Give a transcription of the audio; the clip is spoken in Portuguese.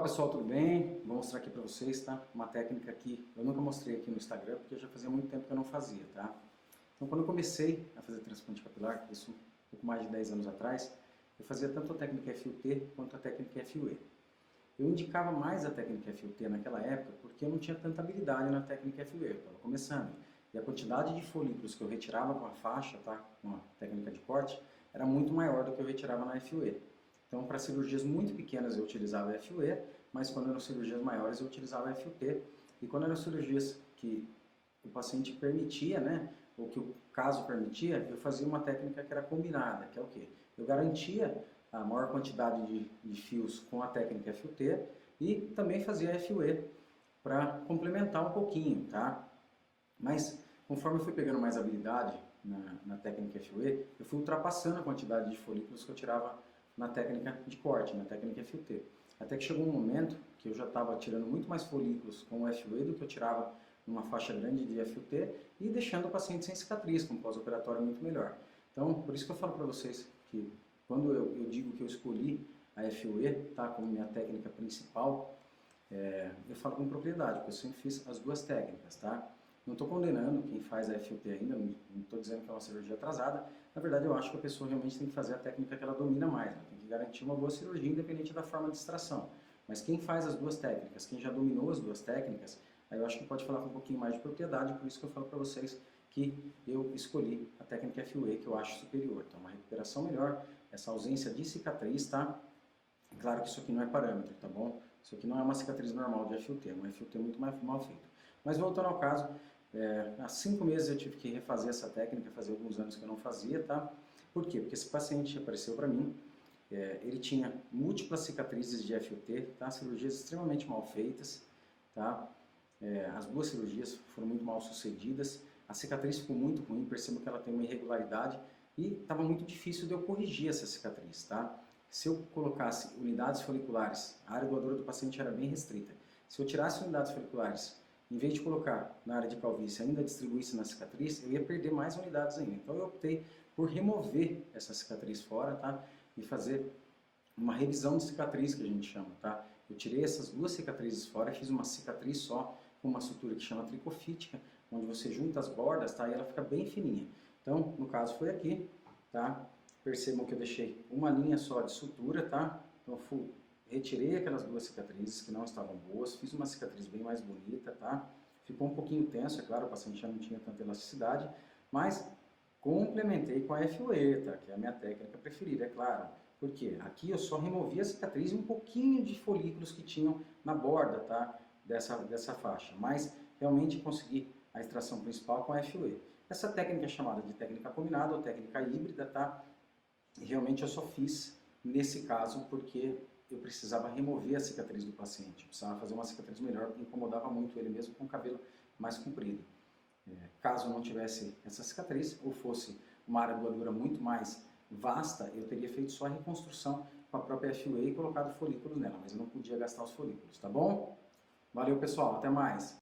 Olá pessoal, tudo bem? Vou mostrar aqui para vocês, tá? Uma técnica que eu nunca mostrei aqui no Instagram, porque já fazia muito tempo que eu não fazia, tá? Então quando eu comecei a fazer transplante capilar, isso um pouco mais de 10 anos atrás, eu fazia tanto a técnica FUT quanto a técnica FUE. Eu indicava mais a técnica FUT naquela época porque eu não tinha tanta habilidade na técnica FUE, eu estava começando. E a quantidade de folículos que eu retirava com a faixa, tá? Com a técnica de corte, era muito maior do que eu retirava na FUE. Então, para cirurgias muito pequenas eu utilizava FUE, mas quando eram cirurgias maiores eu utilizava FUT. E quando eram cirurgias que o paciente permitia, né, ou que o caso permitia, eu fazia uma técnica que era combinada, que é o quê? Eu garantia a maior quantidade de fios com a técnica FUT e também fazia FUE para complementar um pouquinho, tá? Mas conforme eu fui pegando mais habilidade na técnica FUE, eu fui ultrapassando a quantidade de folículos que eu tirava na técnica de corte, na técnica FUT. Até que chegou um momento que eu já estava tirando muito mais folículos com o FUE do que eu tirava numa faixa grande de FUT e deixando o paciente sem cicatriz, com pós-operatório muito melhor. Então, por isso que eu falo para vocês que quando eu digo que eu escolhi a FUE tá, como minha técnica principal, eu falo com propriedade, porque eu sempre fiz as duas técnicas, tá? Não estou condenando quem faz a FUT ainda, não estou dizendo que é uma cirurgia atrasada. Na verdade, eu acho que a pessoa realmente tem que fazer a técnica que ela domina mais. Ela tem que garantir uma boa cirurgia, independente da forma de extração. Mas quem faz as duas técnicas, quem já dominou as duas técnicas, aí eu acho que pode falar com um pouquinho mais de propriedade, por isso que eu falo para vocês que eu escolhi a técnica FUE, que eu acho superior. Então, uma recuperação melhor, essa ausência de cicatriz, tá? Claro que isso aqui não é parâmetro, tá bom? Isso aqui não é uma cicatriz normal de FUT, é um FUT muito mais mal feito. Mas voltando ao caso, há 5 meses eu tive que refazer essa técnica, fazia alguns anos que eu não fazia, tá? Por quê? Porque esse paciente apareceu para mim, ele tinha múltiplas cicatrizes de FUT, tá? Cirurgias extremamente mal feitas, tá? As duas cirurgias foram muito mal sucedidas, a cicatriz ficou muito ruim, percebo que ela tem uma irregularidade e estava muito difícil de eu corrigir essa cicatriz, tá? Se eu colocasse unidades foliculares, a área doadora do paciente era bem restrita. Se eu tirasse unidades foliculares, em vez de colocar na área de calvície ainda distribuísse na cicatriz, eu ia perder mais unidades ainda. Então eu optei por remover essa cicatriz fora, tá? E fazer uma revisão de cicatriz, que a gente chama, tá? Eu tirei essas duas cicatrizes fora, fiz uma cicatriz só, com uma sutura que chama tricofítica, onde você junta as bordas, tá? E ela fica bem fininha. Então, no caso foi aqui, tá? Percebam que eu deixei uma linha só de sutura, tá? Então retirei aquelas duas cicatrizes que não estavam boas, fiz uma cicatriz bem mais bonita, tá? Ficou um pouquinho tenso, é claro, o paciente já não tinha tanta elasticidade, mas complementei com a FUE, tá? Que é a minha técnica preferida, é claro. Por quê? Aqui eu só removi a cicatriz e um pouquinho de folículos que tinham na borda, tá? Dessa faixa, mas realmente consegui a extração principal com a FUE. Essa técnica é chamada de técnica combinada ou técnica híbrida, tá? Realmente eu só fiz nesse caso porque eu precisava remover a cicatriz do paciente, eu precisava fazer uma cicatriz melhor, porque incomodava muito ele mesmo com o cabelo mais comprido. Caso não tivesse essa cicatriz, ou fosse uma área doadora muito mais vasta, eu teria feito só a reconstrução com a própria FUE e colocado folículos nela, mas eu não podia gastar os folículos, tá bom? Valeu pessoal, até mais!